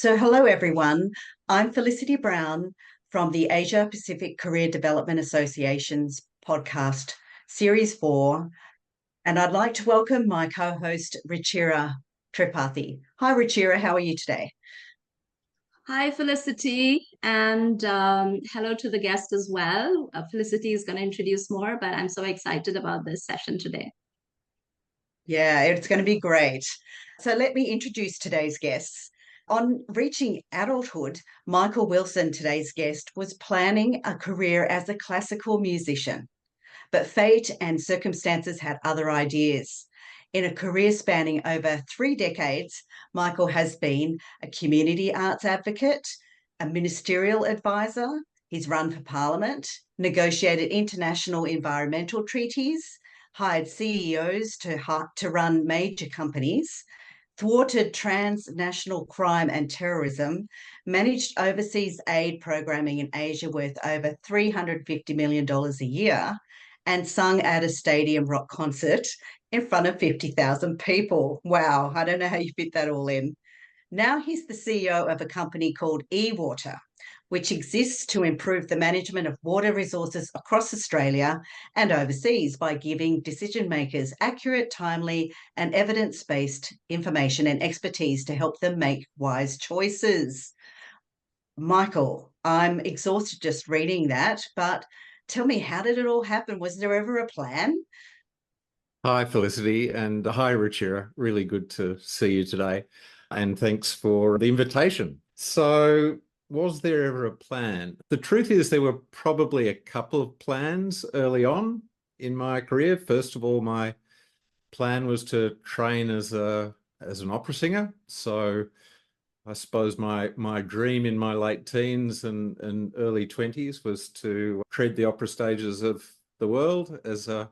So, hello everyone. I'm Felicity Brown from the Asia Pacific Career Development Association's podcast, Series 4, and I'd like to welcome my co host, Ruchira Tripathi. Hi, Ruchira, how are you today? Hi, Felicity, and hello to the guest as well. Felicity is going to introduce more, but I'm so excited about this session today. Yeah, it's going to be great. So, let me introduce today's guests. On reaching adulthood, Michael Wilson, today's guest, was planning a career as a classical musician. But fate and circumstances had other ideas. In a career spanning over 3 decades, Michael has been a community arts advocate, a ministerial advisor, he's run for parliament, negotiated international environmental treaties, hired CEOs to run major companies, thwarted transnational crime and terrorism, managed overseas aid programming in Asia worth over $350 million a year, and sung at a stadium rock concert in front of 50,000 people. Wow, I don't know how you fit that all in. Now he's the CEO of a company called eWater, which exists to improve the management of water resources across Australia and overseas by giving decision makers accurate, timely, and evidence based information and expertise to help them make wise choices. Michael, I'm exhausted just reading that, but tell me, how did it all happen? Was there ever a plan? Hi, Felicity, and hi, Ruchira. Really good to see you today. And thanks for the invitation. So, was there ever a plan? The truth is, there were probably a couple of plans early on in my career. First of all, my plan was to train as an opera singer. So, I suppose my dream in my late teens and early 20s was to tread the opera stages of the world as a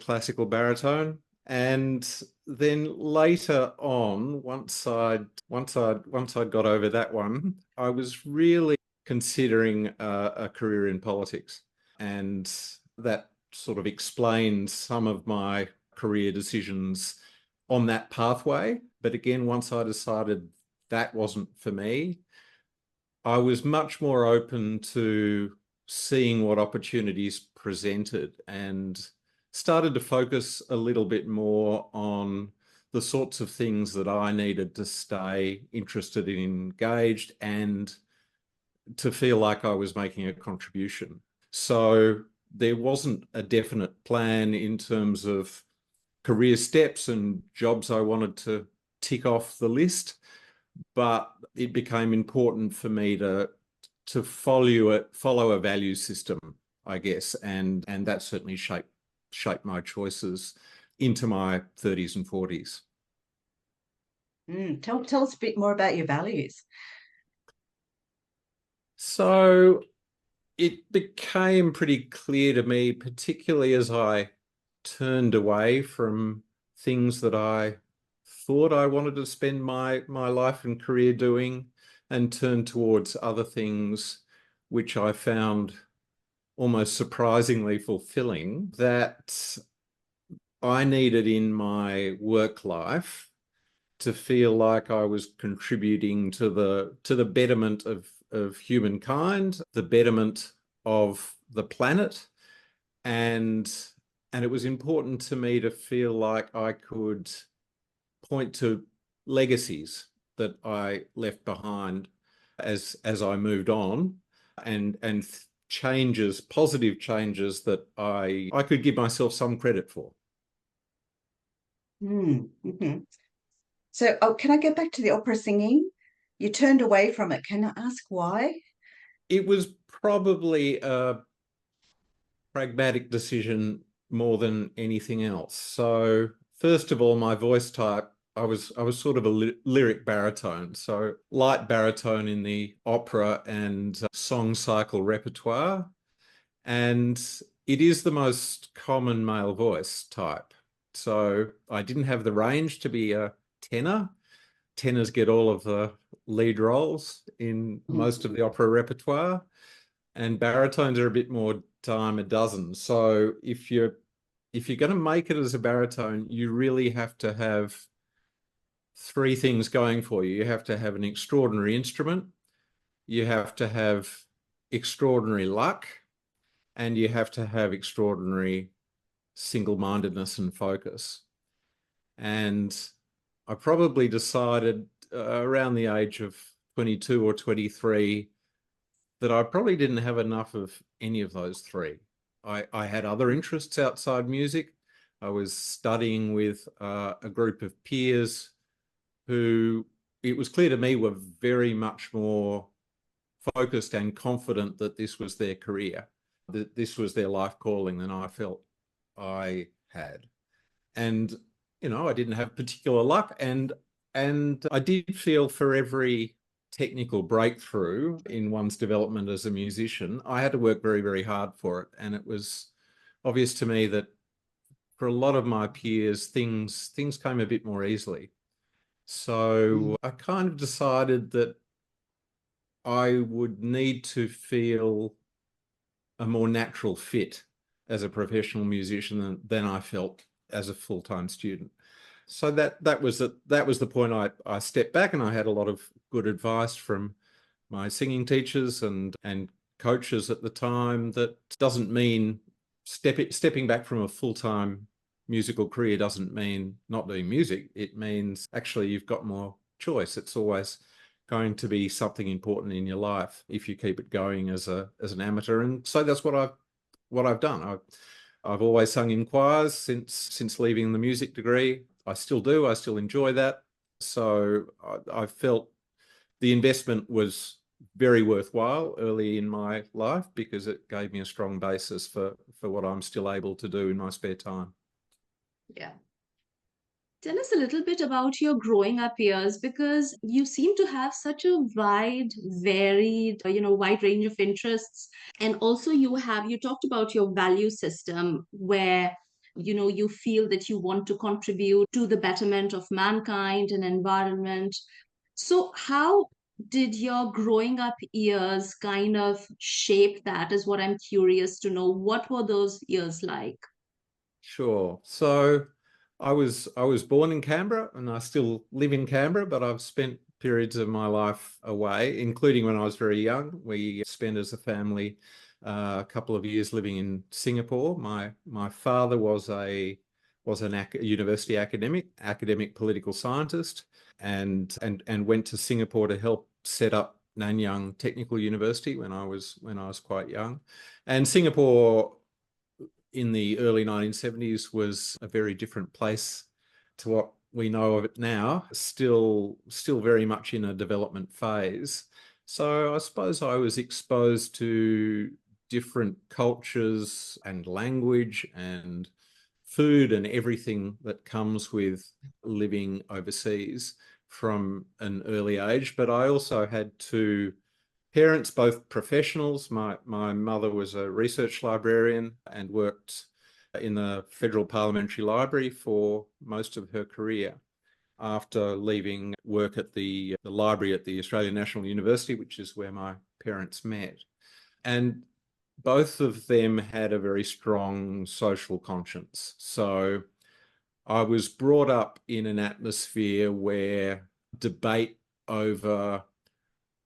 classical baritone. And then later on, once I'd got over that one, I was really considering a career in politics, and that sort of explains some of my career decisions on that pathway. But again, once I decided that wasn't for me, I was much more open to seeing what opportunities presented and started to focus a little bit more on the sorts of things that I needed to stay interested and engaged and to feel like I was making a contribution. So there wasn't a definite plan in terms of career steps and jobs I wanted to tick off the list, but it became important for me to follow a value system, I guess, and that certainly shaped my choices into my 30s and 40s. Tell us a bit more about your values. So it became pretty clear to me, particularly as I turned away from things that I thought I wanted to spend my life and career doing, and turned towards other things which I found almost surprisingly fulfilling, that I needed in my work life to feel like I was contributing to the betterment of humankind, the betterment of the planet, and it was important to me to feel like I could point to legacies that I left behind as I moved on, and changes, positive changes that I could give myself some credit for. Mm-hmm. So, can I get back to the opera singing? You turned away from it. Can I ask why? It was probably a pragmatic decision more than anything else. So first of all, my voice type, I was sort of a lyric baritone, so light baritone in the opera and song cycle repertoire, and it is the most common male voice type. So I didn't have the range to be a tenor. Tenors get all of the lead roles in most of the opera repertoire, and baritones are a bit more dime a dozen. So if you're going to make it as a baritone, you really have to have three things going for you. You have to have an extraordinary instrument, you have to have extraordinary luck, and you have to have extraordinary single-mindedness and focus. And I probably decided around the age of 22 or 23 that I probably didn't have enough of any of those three. I had other interests outside music. I was studying with a group of peers who, it was clear to me, were very much more focused and confident that this was their career, that this was their life calling than I felt I had. And, you know, I didn't have particular luck. And I did feel for every technical breakthrough in one's development as a musician, I had to work very, very hard for it. And it was obvious to me that for a lot of my peers, things came a bit more easily. So I kind of decided that I would need to feel a more natural fit as a professional musician than I felt as a full-time student. So that was the point I stepped back, and I had a lot of good advice from my singing teachers and coaches at the time. That doesn't mean stepping back from a full-time musical career doesn't mean not doing music. It means actually you've got more choice. It's always going to be something important in your life if you keep it going as an amateur. And so that's what I've done. I've always sung in choirs since leaving the music degree. I still do. I still enjoy that. So I felt the investment was very worthwhile early in my life because it gave me a strong basis for what I'm still able to do in my spare time. Yeah. Tell us a little bit about your growing up years, because you seem to have such a varied, wide range of interests. And also you talked about your value system where, you feel that you want to contribute to the betterment of mankind and environment. So how did your growing up years kind of shape that, is what I'm curious to know. What were those years like? Sure. So I was born in Canberra and I still live in Canberra, but I've spent periods of my life away, including when I was very young. We spent as a family a couple of years living in Singapore. My father was a university academic political scientist, and went to Singapore to help set up Nanyang Technical University when I was quite young. And Singapore in the early 1970s was a very different place to what we know of it now, still very much in a development phase. So I suppose I was exposed to different cultures and language and food and everything that comes with living overseas from an early age. But I also had two parents, both professionals. My mother was a research librarian and worked in the Federal Parliamentary Library for most of her career after leaving work at the library at the Australian National University, which is where my parents met. And both of them had a very strong social conscience. So I was brought up in an atmosphere where debate over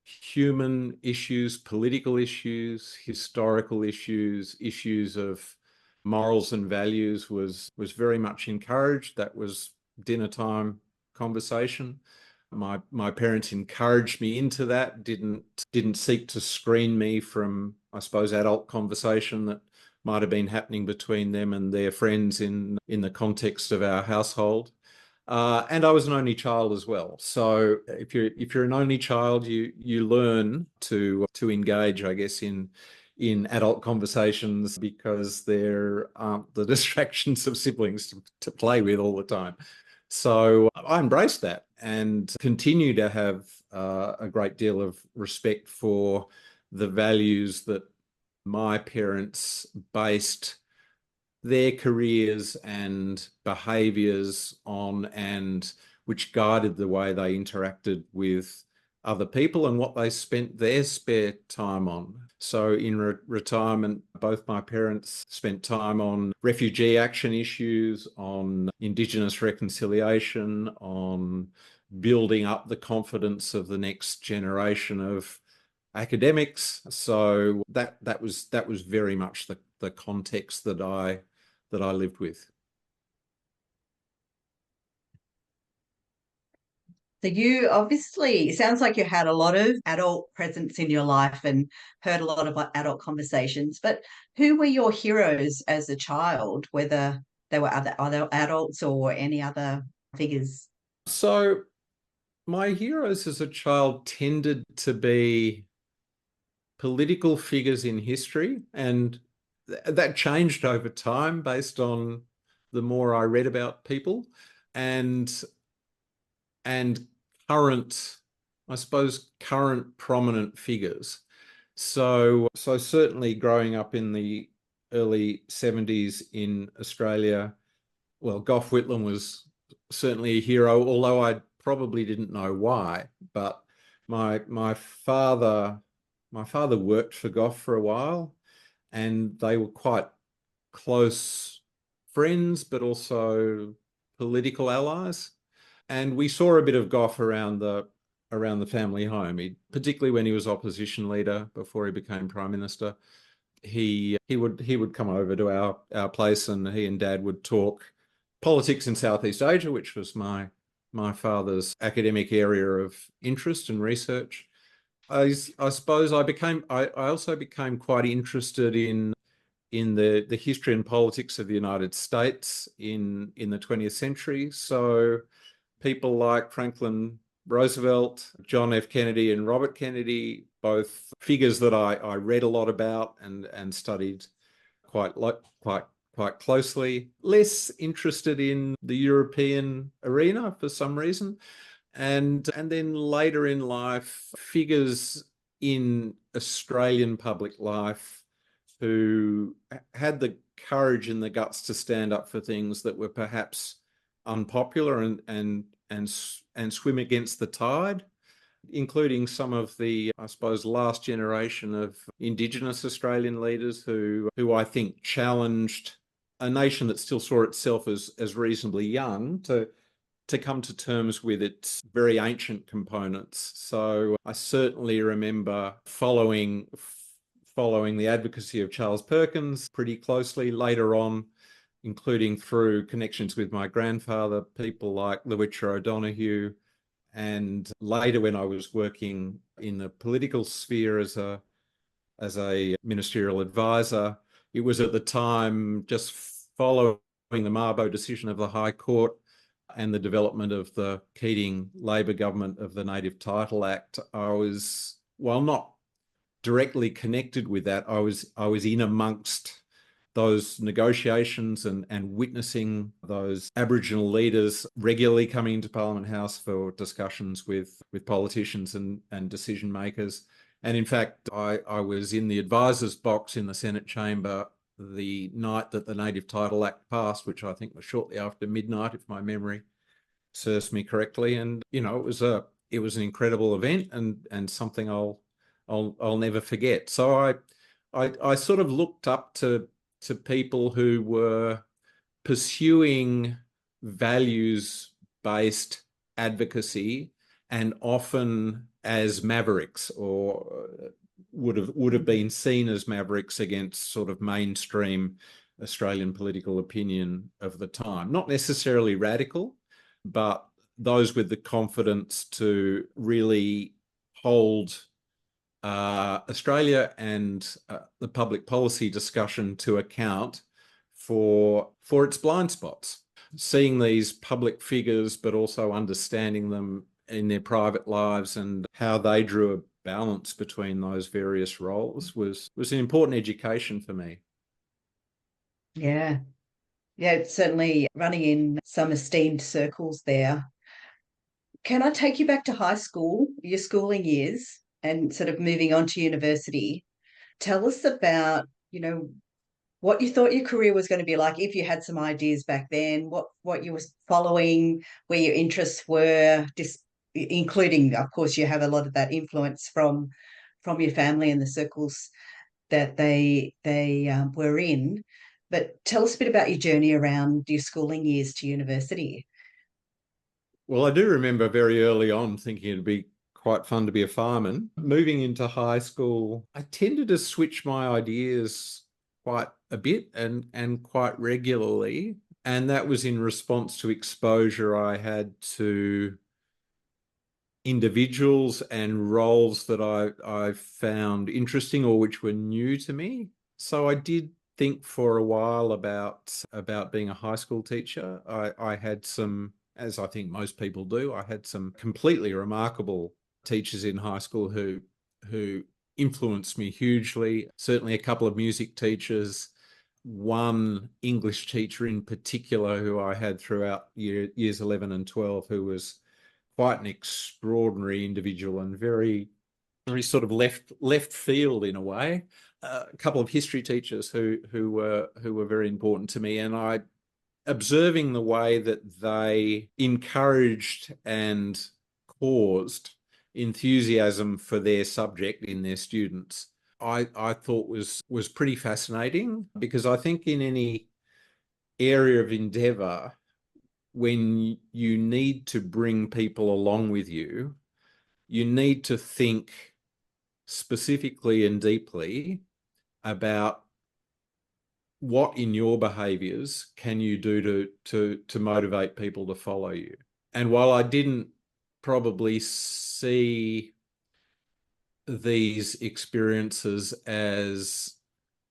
human issues, political issues, historical issues, issues of morals and values was very much encouraged. That was dinner time conversation. My parents encouraged me into that, didn't seek to screen me from, I suppose, adult conversation that might have been happening between them and their friends in the context of our household. And I was an only child as well. So if you're an only child, you learn to engage, I guess, in adult conversations because there aren't the distractions of siblings to play with all the time. So I embraced that and continue to have a great deal of respect for the values that my parents based their careers and behaviours on, and which guided the way they interacted with other people and what they spent their spare time on. So in retirement, both my parents spent time on refugee action issues, on Indigenous reconciliation, on building up the confidence of the next generation of academics. So that was very much the context that I lived with. So you obviously, it sounds like you had a lot of adult presence in your life and heard a lot of adult conversations, but who were your heroes as a child, whether they were other adults or any other figures? So my heroes as a child tended to be political figures in history, and that changed over time based on the more I read about people, and current, I suppose, current prominent figures. So certainly growing up in the early 70s in Australia, well, Gough Whitlam was certainly a hero, although I probably didn't know why. But my father worked for Gough for a while, and they were quite close friends, but also political allies. And we saw a bit of Gough around the family home, particularly when he was opposition leader before he became prime minister. He would come over to our place, and he and Dad would talk politics in Southeast Asia, which was my father's academic area of interest and research. I suppose I also became quite interested in the history and politics of the United States in the 20th century. So people like Franklin Roosevelt, John F. Kennedy, and Robert Kennedy, both figures that I read a lot about and studied quite closely. Less interested in the European arena for some reason. And then later in life, figures in Australian public life who had the courage and the guts to stand up for things that were perhaps unpopular and swim against the tide, including some of the, I suppose, last generation of Indigenous Australian leaders who I think challenged a nation that still saw itself as reasonably young to come to terms with its very ancient components. So I certainly remember following the advocacy of Charles Perkins pretty closely later on, including through connections with my grandfather, people like Lewitcha O'Donoghue, and later when I was working in the political sphere as a ministerial advisor. It was at the time just following the Mabo decision of the High Court and the development of the Keating Labor government of the Native Title Act. I was, while not directly connected with that, I was in amongst those negotiations and witnessing those Aboriginal leaders regularly coming into Parliament House for discussions with politicians and decision makers. And in fact, I was in the advisors box in the Senate chamber the night that the Native Title Act passed, which I think was shortly after midnight, if my memory serves me correctly. And it was an incredible event and something I'll never forget. So I sort of looked up to people who were pursuing values-based advocacy, and often as mavericks, or would have been seen as mavericks against sort of mainstream Australian political opinion of the time. Not necessarily radical, but those with the confidence to really hold Australia and the public policy discussion to account for its blind spots. Seeing these public figures, but also understanding them in their private lives and how they drew a balance between those various roles was an important education for me. Yeah. Yeah, certainly running in some esteemed circles there. Can I take you back to high school, your schooling years, and sort of moving on to university? Tell us about, what you thought your career was going to be like, if you had some ideas back then, what you were following, where your interests were, including, of course, you have a lot of that influence from your family and the circles that they were in. But tell us a bit about your journey around your schooling years to university. Well, I do remember very early on thinking it'd be quite fun to be a fireman. Moving into high school, I tended to switch my ideas quite a bit and quite regularly. And that was in response to exposure I had to individuals and roles that I found interesting or which were new to me. So I did think for a while about being a high school teacher. I had some, as I think most people do, I had some completely remarkable teachers in high school who influenced me hugely. Certainly a couple of music teachers, one English teacher in particular who I had throughout years 11 and 12, who was quite an extraordinary individual and very, very sort of left field in a way. A couple of history teachers who were very important to me, and I observing the way that they encouraged and caused enthusiasm for their subject in their students, I thought was pretty fascinating, because I think in any area of endeavor, when you need to bring people along with you, you need to think specifically and deeply about what in your behaviors can you do to motivate people to follow you. And while I didn't probably see these experiences as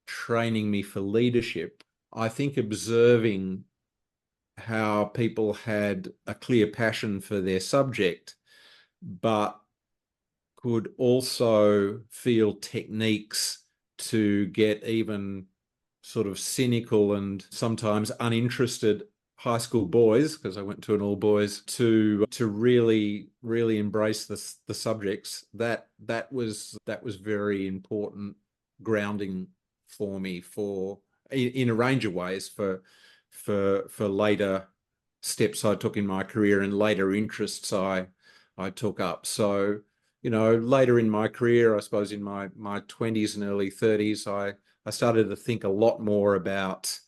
training me for leadership, I think observing how people had a clear passion for their subject, but could also feel techniques to get even sort of cynical and sometimes uninterested high school boys, because I went to an all boys, to really embrace the subjects. That was very important grounding for me for in a range of ways for later steps I took in my career and later interests I took up. So, later in my career, I suppose in my 20s and early 30s, I started to think a lot more about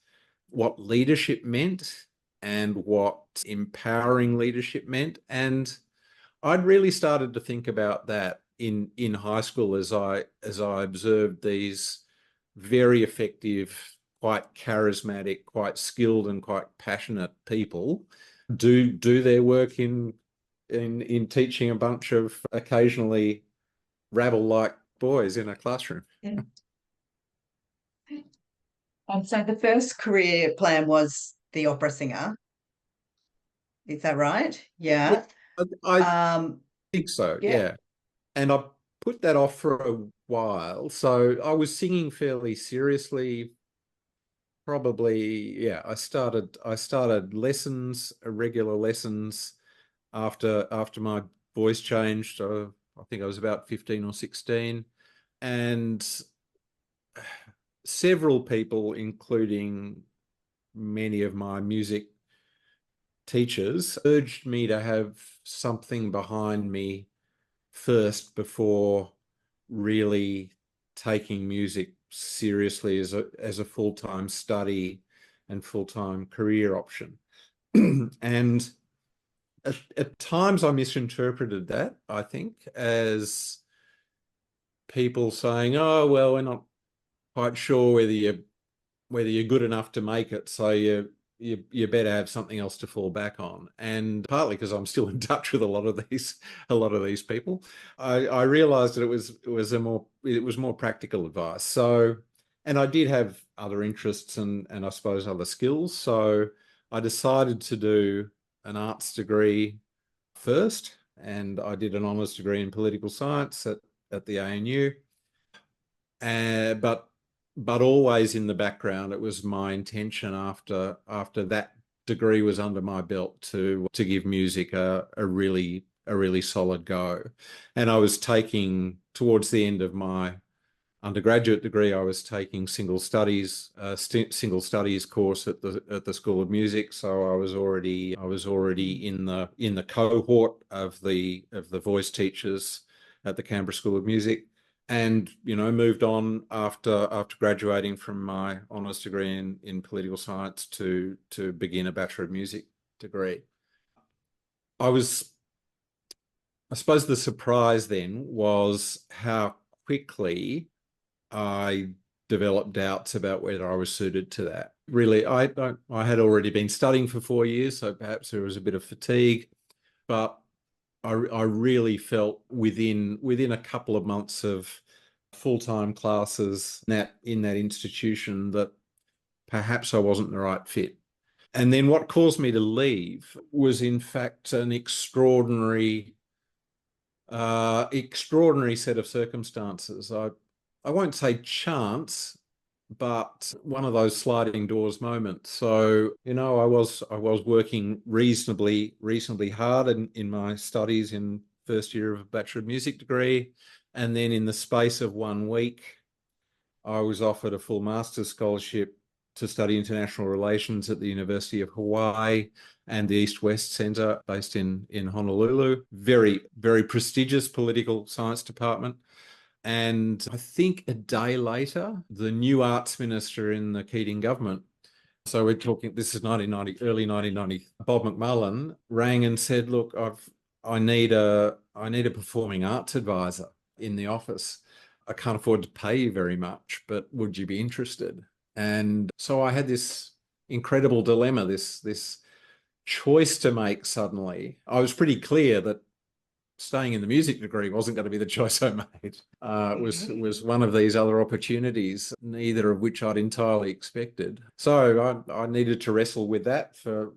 what leadership meant and what empowering leadership meant. And I'd really started to think about that in high school as I observed these very effective, quite charismatic, quite skilled and quite passionate people do their work in teaching a bunch of occasionally rabble-like boys in a classroom. Yeah. And so the first career plan was the opera singer. Is that right? Yeah. I think so, Yeah. yeah. And I put that off for a while. So I was singing fairly seriously. Probably, yeah. I started lessons, regular lessons after my voice changed. I think I was about 15 or 16. And several people, including many of my music teachers, urged me to have something behind me first before really taking music seriously as a full-time study and full-time career option. And at times I misinterpreted that, I think, as people saying, oh, well, we're not quite sure whether you're good enough to make it, so you better have something else to fall back on. And partly because I'm still in touch with a lot of these people, I realized that it was more practical advice. So, and I did have other interests and I suppose other skills. So I decided to do an arts degree first, and I did an honours degree in political science at the ANU. But always in the background, it was my intention after that degree was under my belt to give music a really solid go. And I was taking, towards the end of my undergraduate degree, I was taking single studies course at the School of Music. So I was already in the cohort of the voice teachers at the Canberra School of Music. And moved on after graduating from my honours degree in political science to begin a Bachelor of Music degree. I suppose the surprise then was how quickly I developed doubts about whether I was suited to that. Really, I had already been studying for 4 years, so perhaps there was a bit of fatigue, but I really felt within a couple of months of full-time classes in that institution that perhaps I wasn't the right fit. And then what caused me to leave was in fact an extraordinary set of circumstances. I won't say chance, but one of those sliding doors moments. So, I was working reasonably hard in my studies in first year of a Bachelor of Music degree. And then in the space of 1 week, I was offered a full master's scholarship to study international relations at the University of Hawaii and the East-West Centre based in Honolulu. Very, very prestigious political science department. And I think a day later, the new arts minister in the Keating government, so we're talking, this is early 1990, Bob McMullen rang and said, look, I need a performing arts advisor in the office. I can't afford to pay you very much, but would you be interested? And so I had this incredible dilemma, this choice to make suddenly. I was pretty clear that staying in the music degree wasn't going to be the choice I made. It was one of these other opportunities, neither of which I'd entirely expected. So I needed to wrestle with that for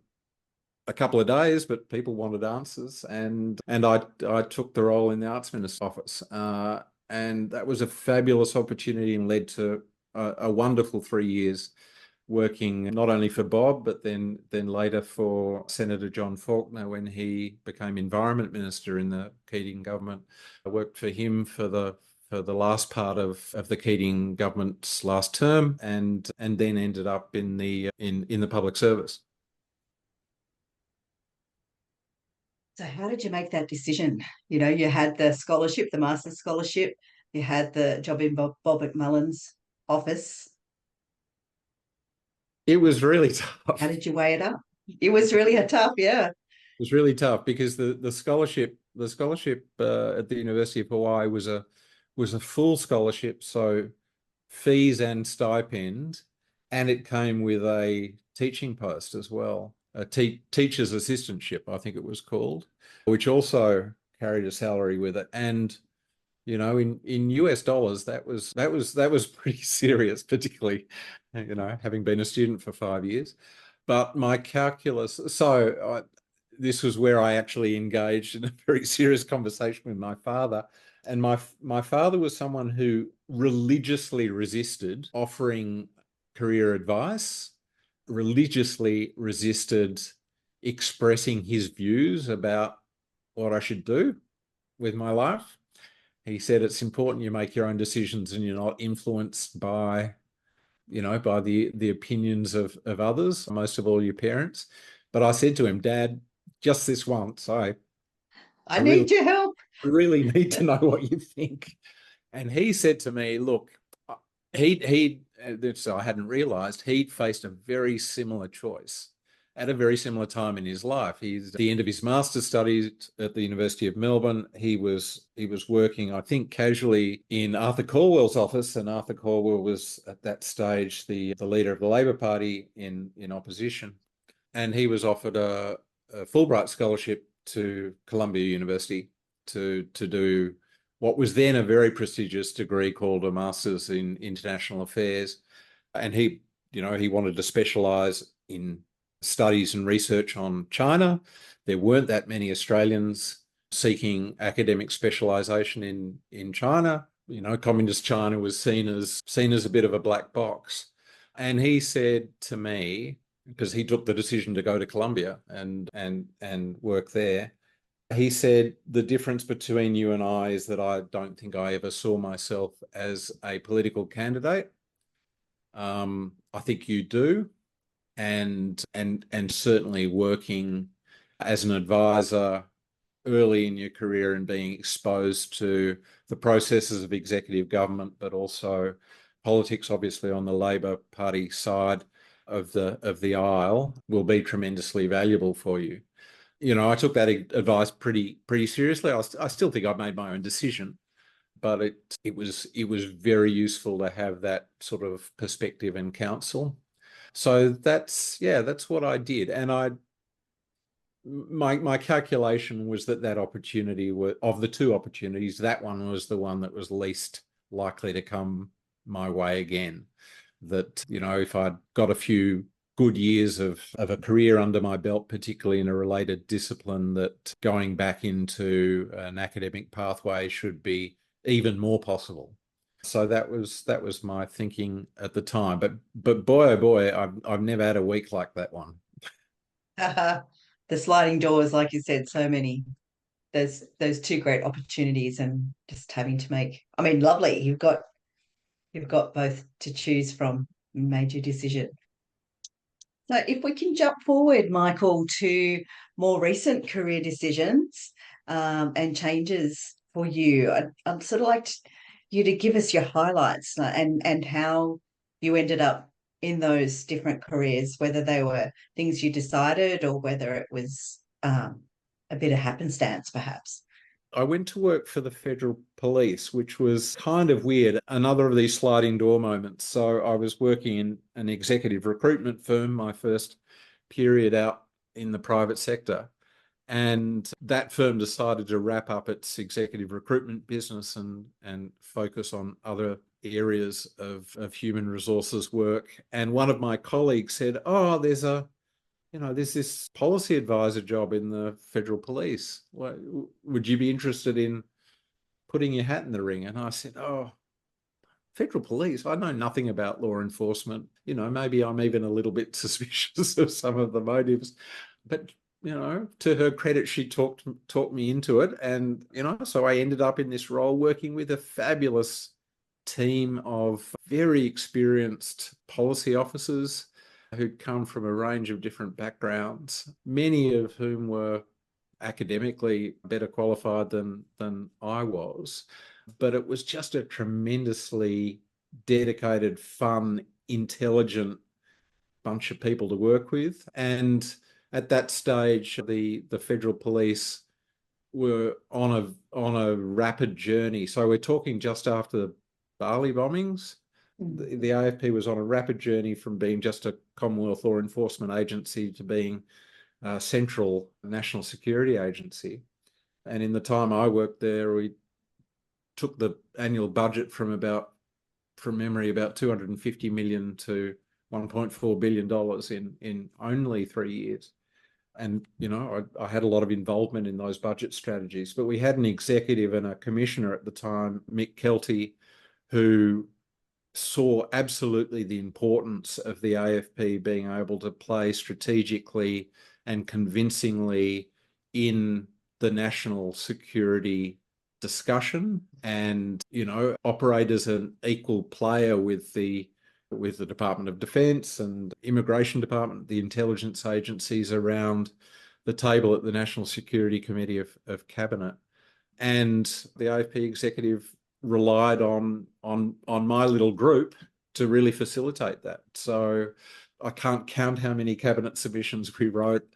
a couple of days, but people wanted answers, and I took the role in the Arts Minister's office, and that was a fabulous opportunity and led to a wonderful 3 years working not only for Bob, but then later for Senator John Faulkner when he became Environment Minister in the Keating government. I worked for him for the last part of the Keating government's last term, and then ended up in the public service. So how did you make that decision? You had the scholarship, the master's scholarship, you had the job in Bob McMullen's office. It was really tough. How did you weigh it up? It was really tough, yeah. It was really tough because the scholarship at the University of Hawaii was a full scholarship, so fees and stipend, and it came with a teaching post as well, a teacher's assistantship, I think it was called, which also carried a salary with it. And in US dollars, that was pretty serious, particularly, having been a student for 5 years. But my calculus, this was where I actually engaged in a very serious conversation with my father. And my father was someone who religiously resisted offering career advice, religiously resisted expressing his views about what I should do with my life. He said it's important you make your own decisions and you're not influenced by the opinions of others, most of all your parents. But I said to him, Dad, just this once, I need your help. I really need to know what you think. And he said to me, look, so I hadn't realized he'd faced a very similar choice at a very similar time in his life. He's at the end of his master's studies at the University of Melbourne. He was working, I think, casually in Arthur Calwell's office, and Arthur Calwell was at that stage the leader of the Labor Party in opposition. And he was offered a Fulbright scholarship to Columbia University to do what was then a very prestigious degree called a Master's in International Affairs. And he wanted to specialize in studies and research on China. There weren't that many Australians seeking academic specialization in China. Communist China was seen as a bit of a black box. And he said to me, because he took the decision to go to Columbia and work there, he said, the difference between you and I is that I don't think I ever saw myself as a political candidate. I think you do. And certainly working as an advisor early in your career and being exposed to the processes of executive government, but also politics, obviously on the Labor Party side of the aisle, will be tremendously valuable for you. I took that advice pretty seriously. I still think I made my own decision, but it was very useful to have that sort of perspective and counsel. So that's what I did. And my calculation was that opportunity of the two opportunities, that one was the one that was least likely to come my way again. That, if I'd got a few good years of a career under my belt, particularly in a related discipline, that going back into an academic pathway should be even more possible. So that was my thinking at the time. But boy, oh boy, I've never had a week like that one. The sliding doors, like you said, so many. There's those two great opportunities, and just having to make. I mean, lovely. You've got both to choose from. Made your decision. So if we can jump forward, Michael, to more recent career decisions and changes for you, I'd sort of like you to give us your highlights and how you ended up in those different careers, whether they were things you decided or whether it was a bit of happenstance, perhaps. I went to work for the Federal Police, which was kind of weird. Another of these sliding door moments. So I was working in an executive recruitment firm, my first period out in the private sector. And that firm decided to wrap up its executive recruitment business and focus on other areas of human resources work. And one of my colleagues said, "Oh, there's this policy advisor job in the Federal Police. Would you be interested in putting your hat in the ring?" And I said, "Oh, Federal Police, I know nothing about law enforcement. Maybe I'm even a little bit suspicious of some of the motives." But, to her credit, she talked me into it. And, so I ended up in this role working with a fabulous team of very experienced policy officers who'd come from a range of different backgrounds, many of whom were academically better qualified than I was. But it was just a tremendously dedicated, fun, intelligent bunch of people to work with. And at that stage, the Federal Police were on a rapid journey. So we're talking just after the Bali bombings. The AFP was on a rapid journey from being just a Commonwealth law enforcement agency to being a central national security agency. And in the time I worked there, we took the annual budget from memory, about 250 million to $1.4 billion in only 3 years. And, I had a lot of involvement in those budget strategies. But we had an executive and a commissioner at the time, Mick Kelty, who saw absolutely the importance of the AFP being able to play strategically and convincingly in the national security discussion and, operate as an equal player with the Department of Defence and Immigration Department, the intelligence agencies around the table at the National Security Committee of Cabinet. And the AFP executive relied on my little group to really facilitate that. So I can't count how many cabinet submissions we wrote,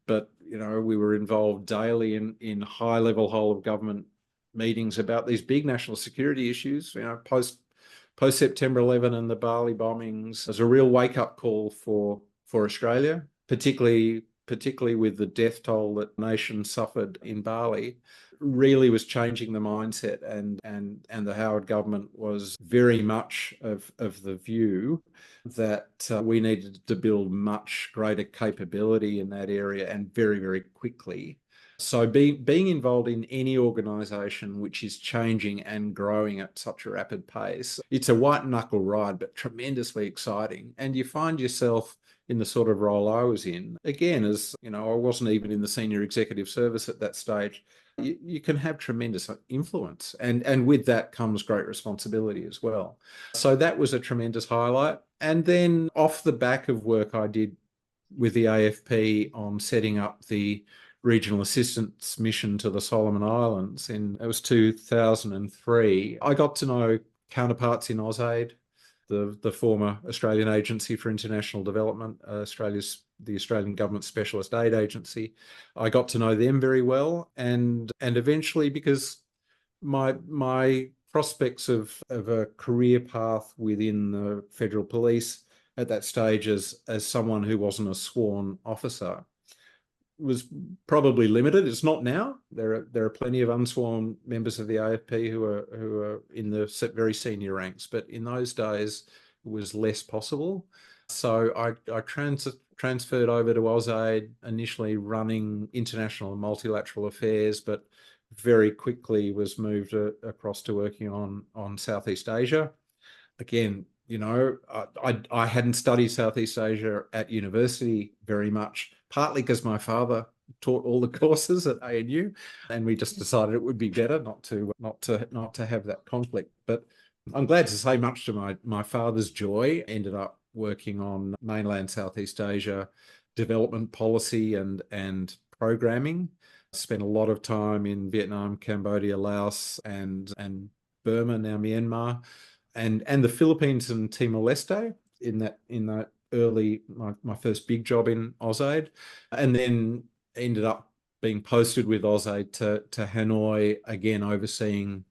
but we were involved daily in high-level whole of government meetings about these big national security issues. Post September 11 and the Bali bombings was a real wake-up call for Australia, particularly with the death toll that the nation suffered in Bali. Really was changing the mindset, and the Howard government was very much of the view that we needed to build much greater capability in that area, and very, very quickly. So being involved in any organisation which is changing and growing at such a rapid pace, it's a white knuckle ride, but tremendously exciting. And you find yourself in the sort of role I was in, again, as I wasn't even in the senior executive service at that stage. You can have tremendous influence, and with that comes great responsibility as well. So that was a tremendous highlight. And then off the back of work I did with the AFP on setting up the regional assistance mission to the Solomon Islands it was 2003, I got to know counterparts in AusAid, the former Australian Agency for International Development, Australia's the Australian Government Specialist Aid Agency. I got to know them very well, and eventually, because my prospects of a career path within the Federal Police at that stage as someone who wasn't a sworn officer was probably limited. It's not now. There are plenty of unsworn members of the AFP who are in the very senior ranks, but in those days it was less possible. So I transferred over to AusAid, initially running international and multilateral affairs, but very quickly was moved across to working on Southeast Asia. Again, I hadn't studied Southeast Asia at university very much, partly because my father taught all the courses at ANU, and we just decided it would be better not to have that conflict. But I'm glad to say, much to my father's joy, ended up working on mainland Southeast Asia development policy and programming. Spent a lot of time in Vietnam, Cambodia, Laos, and Burma, now Myanmar, and the Philippines and Timor-Leste in that early, my first big job in AusAid, and then ended up being posted with AusAid to Hanoi, again overseeing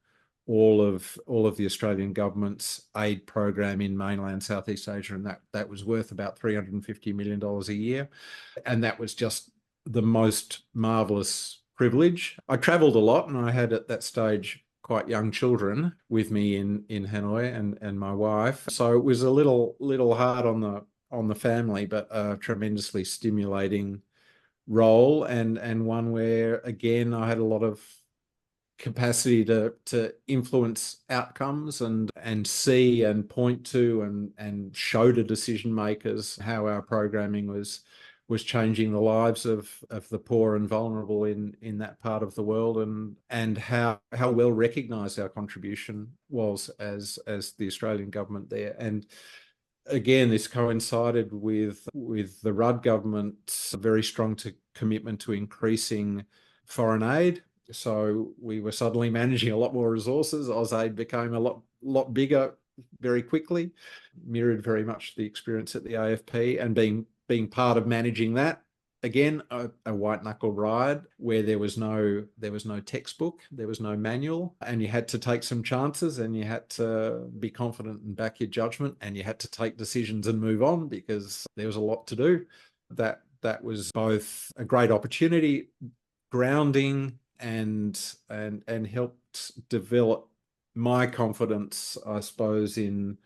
all of the Australian government's aid program in mainland Southeast Asia, and that was worth about $350 million a year, and that was just the most marvelous privilege. I traveled a lot, and I had at that stage quite young children with me in Hanoi and my wife. So it was a little hard on the family, but a tremendously stimulating role, and one where, again, I had a lot of capacity to influence outcomes and see and point to and show to decision makers how our programming was changing the lives of the poor and vulnerable in that part of the world, and how well recognised our contribution was as the Australian government there. And again, this coincided with the Rudd government's very strong commitment to increasing foreign aid. So we were suddenly managing a lot more resources. AusAid became a lot bigger very quickly, mirrored very much the experience at the AFP, and being part of managing that, again, a white knuckle ride where there was no textbook, there was no manual, and you had to take some chances, and you had to be confident and back your judgment, and you had to take decisions and move on because there was a lot to do. That was both a great opportunity, grounding, and helped develop my confidence, I suppose, in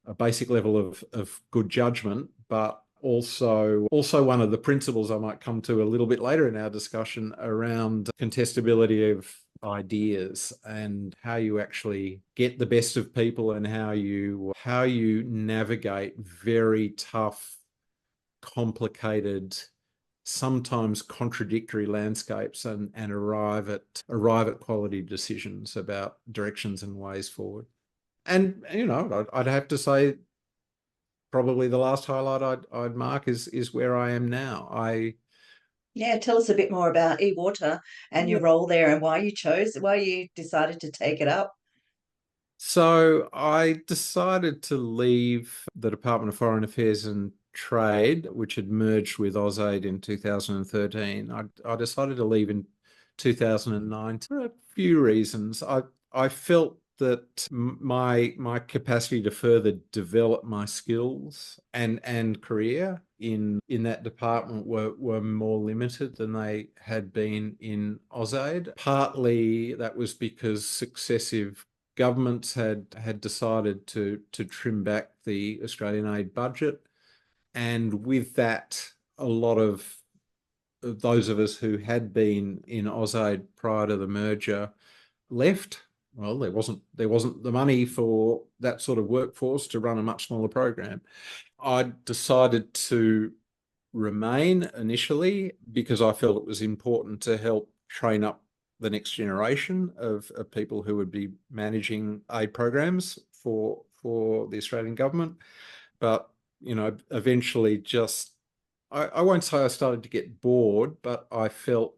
a basic level of good judgment, but also one of the principles I might come to a little bit later in our discussion around contestability of ideas and how you actually get the best of people, and how you navigate very tough, complicated, sometimes contradictory landscapes and arrive at quality decisions about directions and ways forward. And I'd have to say, probably the last highlight I'd mark is where I am now. Tell us a bit more about eWater and your role there, and why you decided to take it up. So I decided to leave the Department of Foreign Affairs and Trade, which had merged with AusAid in 2013. I decided to leave in 2009 for a few reasons. I felt that my capacity to further develop my skills and career in that department were more limited than they had been in AusAid. Partly that was because successive governments had decided to trim back the Australian aid budget, and with that, a lot of those of us who had been in AusAid prior to the merger left. Well, there wasn't the money for that sort of workforce to run a much smaller program. I decided to remain initially because I felt it was important to help train up the next generation of people who would be managing aid programs for the Australian government. But eventually, I won't say I started to get bored, but I felt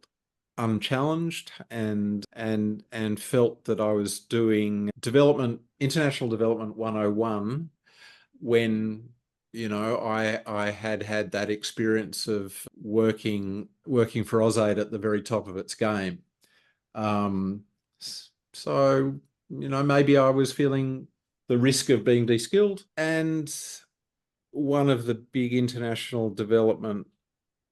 unchallenged and felt that I was doing international development 101 when I had that experience of working for AusAid at the very top of its game. So, maybe I was feeling the risk of being de-skilled, and one of the big international development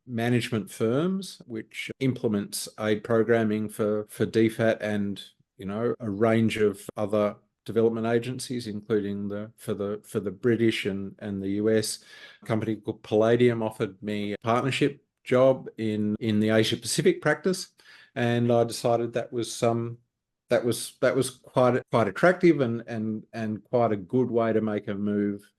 management firms, which implements aid programming for DFAT and a range of other development agencies, including for the British and the US. A company called Palladium offered me a partnership job in the Asia Pacific practice, and I decided that was quite attractive and quite a good way to make a move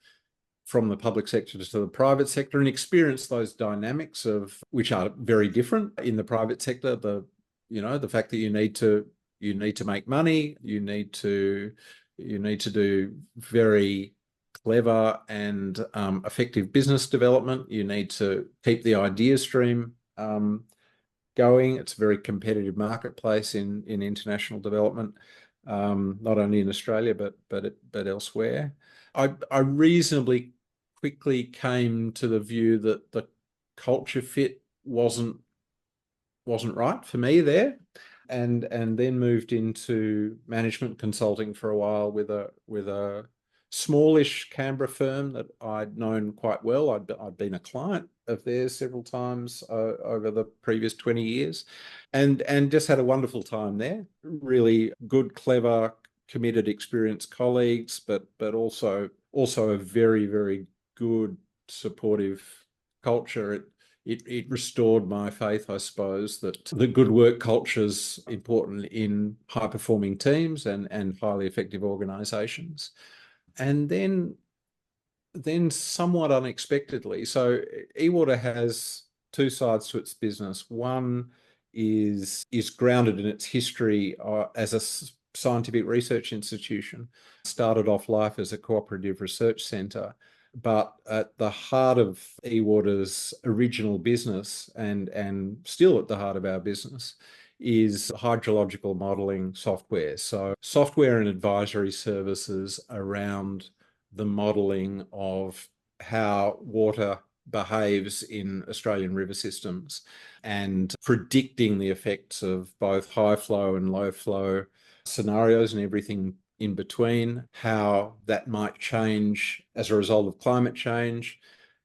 from the public sector to the private sector and experience those dynamics of which are very different in the private sector. The fact that you need to make money, you need to do very clever and effective business development. You need to keep the idea stream going. It's a very competitive marketplace in international development, not only in Australia but elsewhere. I reasonably quickly came to the view that the culture fit wasn't right for me there, and then moved into management consulting for a while with a smallish Canberra firm that I'd known quite well. I'd been a client of theirs several times over the previous 20 years, and just had a wonderful time there. Really good, clever, committed, experienced colleagues, but also a very, very good, supportive culture. It restored my faith, I suppose, that the good work culture is important in high-performing teams and highly effective organisations. And then somewhat unexpectedly, so eWater has two sides to its business. One is grounded in its history as a scientific research institution. Started off life as a cooperative research centre, but at the heart of eWater's original business, and still at the heart of our business, is hydrological modelling software. So software and advisory services around the modelling of how water behaves in Australian river systems and predicting the effects of both high flow and low flow scenarios and everything in between, how that might change as a result of climate change,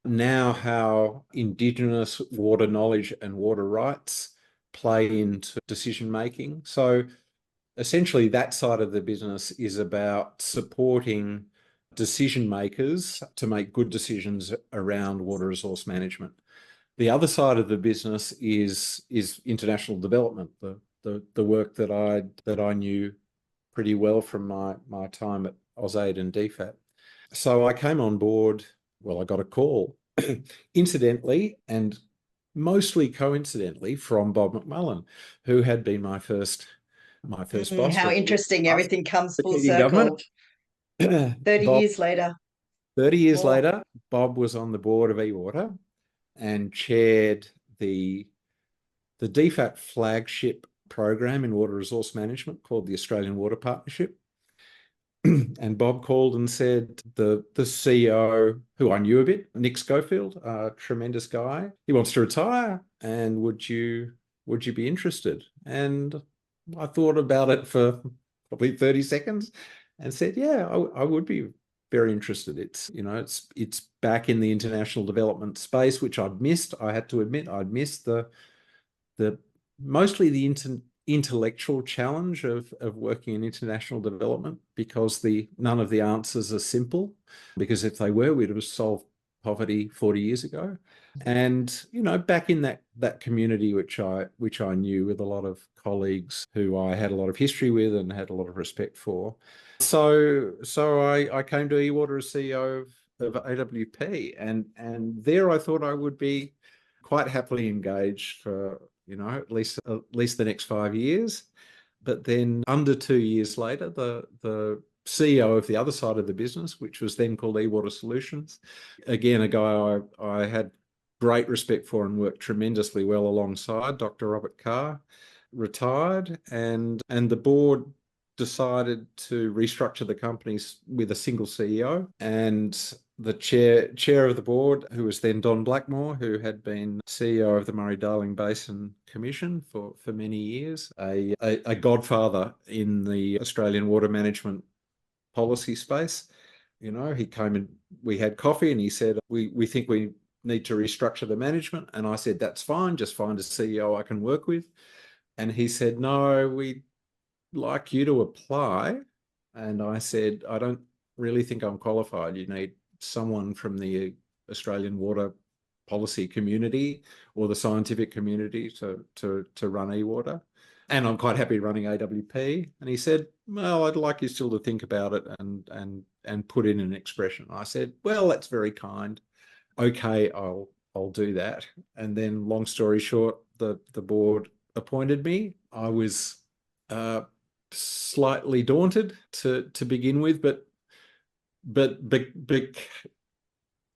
now how Indigenous water knowledge and water rights play into decision making. So essentially that side of the business is about supporting decision makers to make good decisions around water resource management. The other side of the business is international development, the work that I knew pretty well from my time at AusAid and DFAT. So I came on board, I got a call, incidentally and mostly coincidentally, from Bob McMullen, who had been my first boss. How interesting. Everything comes full circle. Government. 30 years later. 30 years later, Bob was on the board of eWater and chaired the DFAT flagship program in water resource management called the Australian Water Partnership. And Bob called and said the CEO, who I knew a bit, Nick Schofield, a tremendous guy, he wants to retire, and would you be interested? And I thought about it for probably 30 seconds and said, yeah, I would be very interested. It's back in the international development space, which I'd missed. I had to admit I'd missed the mostly the intellectual challenge of working in international development, because none of the answers are simple, because if they were, we'd have solved poverty 40 years ago. And back in that community which I knew, with a lot of colleagues who I had a lot of history with and had a lot of respect for. So I came to eWater as CEO of AWP, and there I thought I would be quite happily engaged for at least the next 5 years. But then under 2 years later, the CEO of the other side of the business, which was then called eWater Solutions, again, a guy I had great respect for and worked tremendously well alongside, Dr. Robert Carr, retired, and the board decided to restructure the companies with a single CEO. And the chair of the board, who was then Don Blackmore, who had been CEO of the Murray-Darling Basin Commission for many years, a godfather in the Australian water management policy space. He came and we had coffee and he said, we think we need to restructure the management. And I said, that's fine, just find a CEO I can work with. And he said, no, we'd like you to apply. And I said, I don't really think I'm qualified. You need someone from the Australian water policy community or the scientific community to run e-water. And I'm quite happy running AWP. And he said, well, I'd like you still to think about it and put in an expression. I said, well, that's very kind. Okay, I'll do that. And then, long story short, the board appointed me. I was slightly daunted to begin with, but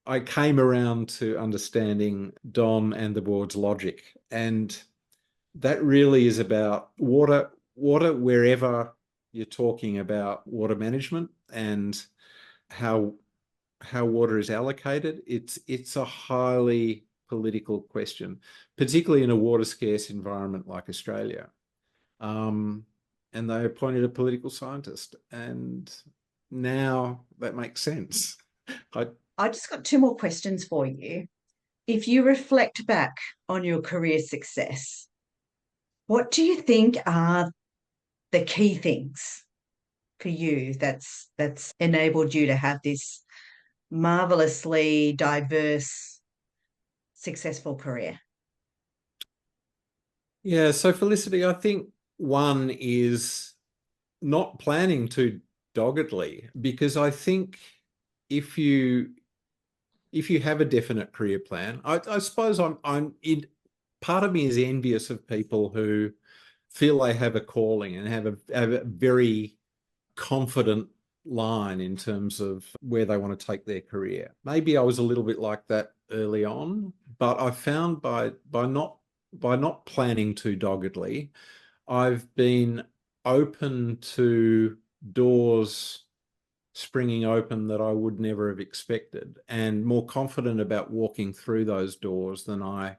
I came around to understanding Don and the board's logic, and that really is about water wherever you're talking about water management and how water is allocated. It's a highly political question, particularly in a water scarce environment like Australia. And they appointed a political scientist, and now that makes sense. I just got two more questions for you. If you reflect back on your career success, what do you think are the key things for you that's enabled you to have this marvelously diverse, successful career? Yeah, so Felicity, I think one is not planning too doggedly, because I think if you have a definite career plan, I suppose part of me is envious of people who feel they have a calling and have a very confident line in terms of where they want to take their career. Maybe I was a little bit like that early on, but I found by not planning too doggedly, I've been open to doors springing open that I would never have expected, and more confident about walking through those doors than I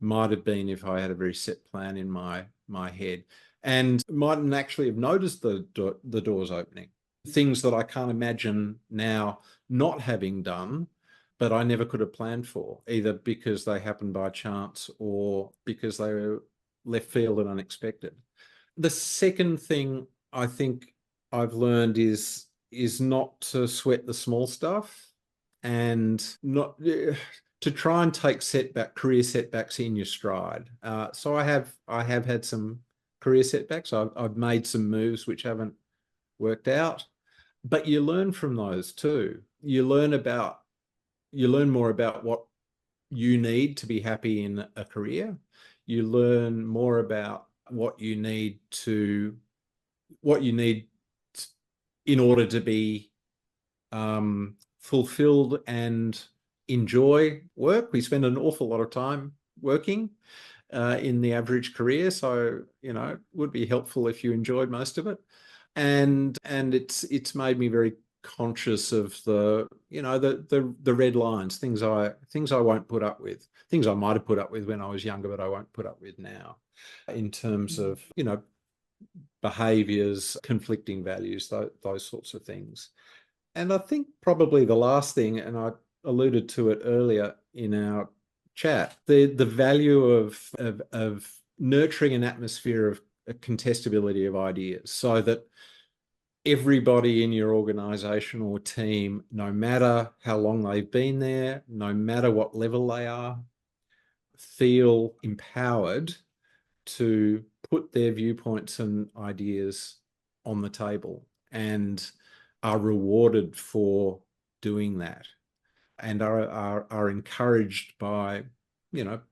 might have been if I had a very set plan in my head, and mightn't actually have noticed the doors opening. Things that I can't imagine now not having done, but I never could have planned for, either because they happened by chance or because they were left field and unexpected. The second thing I think I've learned is not to sweat the small stuff, and not to try and take career setbacks in your stride. So I have had some career setbacks. I've made some moves which haven't worked out, but you learn from those too. You learn more about what you need to be happy in a career. You learn more about what you need in order to be fulfilled and enjoy work. We spend an awful lot of time working in the average career, so it would be helpful if you enjoyed most of it. And it's made me very conscious of the red lines, things I won't put up with, things I might have put up with when I was younger, but I won't put up with now, in terms of behaviors, conflicting values, those sorts of things. And I think probably the last thing, and I alluded to it earlier in our chat, the value of nurturing an atmosphere of contestability of ideas, so that everybody in your organization or team, no matter how long they've been there, no matter what level they are, feel empowered to put their viewpoints and ideas on the table, and are rewarded for doing that, and are encouraged by,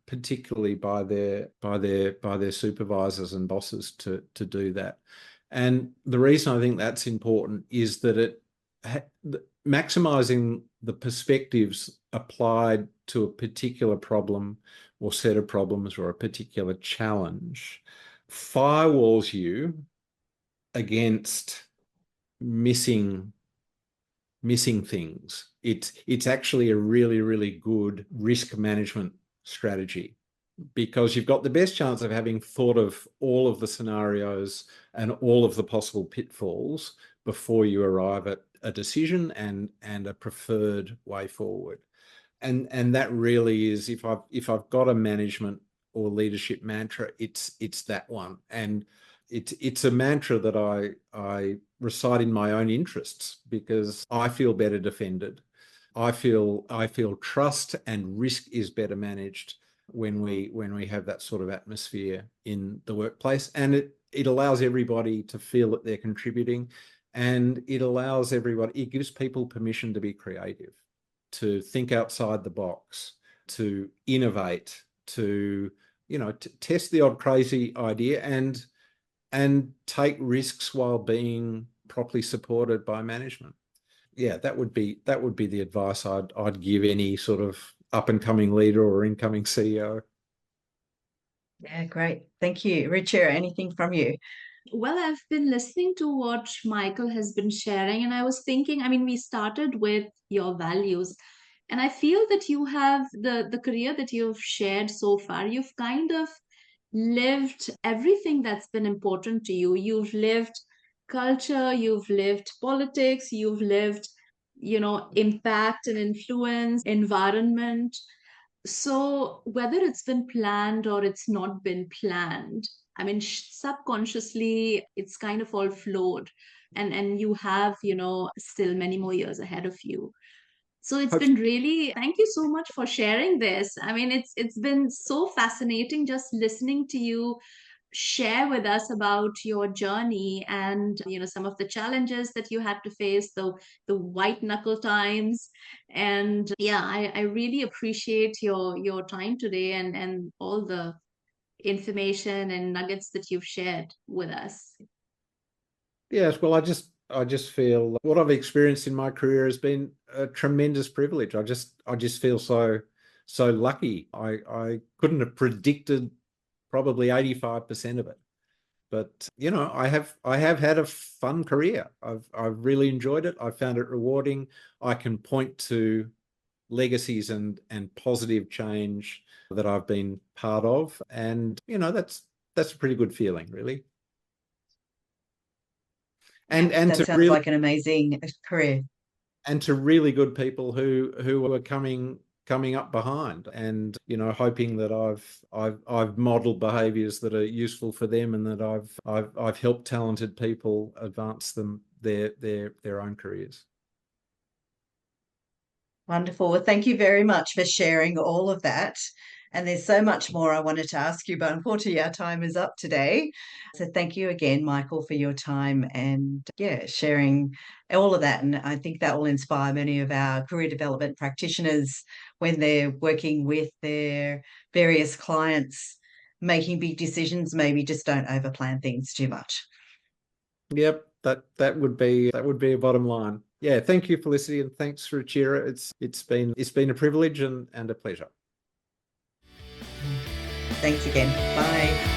particularly by their supervisors and bosses to do that. And the reason I think that's important is that maximizing the perspectives applied to a particular problem or set of problems or a particular challenge firewalls you against missing things. It's actually a really, really good risk management strategy, because you've got the best chance of having thought of all of the scenarios and all of the possible pitfalls before you arrive at a decision and a preferred way forward. And that really is, if I've got a management or leadership mantra, it's that one. And it's a mantra that I recite in my own interests, because I feel better defended. I feel trust and risk is better managed when we have that sort of atmosphere in the workplace, and it allows everybody to feel that they're contributing, and it gives people permission to be creative, to think outside the box, to innovate, to test the odd crazy idea and take risks while being properly supported by management. Yeah, that would be the advice I'd give any sort of up and coming leader or incoming CEO. Yeah, great. Thank you. Richard, anything from you? Well, I've been listening to what Michael has been sharing, and I was thinking, I mean, we started with your values, and I feel that you have the career that you've shared so far, you've kind of lived everything that's been important to you. You've lived culture, you've lived politics, you've lived, impact and influence, environment. So whether it's been planned or it's not been planned, I mean, subconsciously, it's kind of all flowed. And you have, still many more years ahead of you. So it's been really, thank you so much for sharing this. I mean, it's been so fascinating just listening to you share with us about your journey and some of the challenges that you had to face, the white knuckle times. And yeah, I really appreciate your time today and all the information and nuggets that you've shared with us. Yes, well, I just feel what I've experienced in my career has been a tremendous privilege. I just feel so lucky. I couldn't have predicted probably 85% of it. But I have had a fun career. I've really enjoyed it. I found it rewarding. I can point to legacies and positive change that I've been part of, and that's a pretty good feeling, really. And that to sounds really like an amazing career. and to really good people who are coming up behind, and hoping that I've modeled behaviors that are useful for them, and that I've helped talented people advance their own careers. Wonderful. Well, thank you very much for sharing all of that. And there's so much more I wanted to ask you, but unfortunately our time is up today. So thank you again, Michael, for your time and sharing all of that. And I think that will inspire many of our career development practitioners when they're working with their various clients, making big decisions. Maybe just don't overplan things too much. Yep, that would be a bottom line. Yeah, thank you, Felicity, and thanks, Ruchira. It's been a privilege and a pleasure. Thanks again. Bye.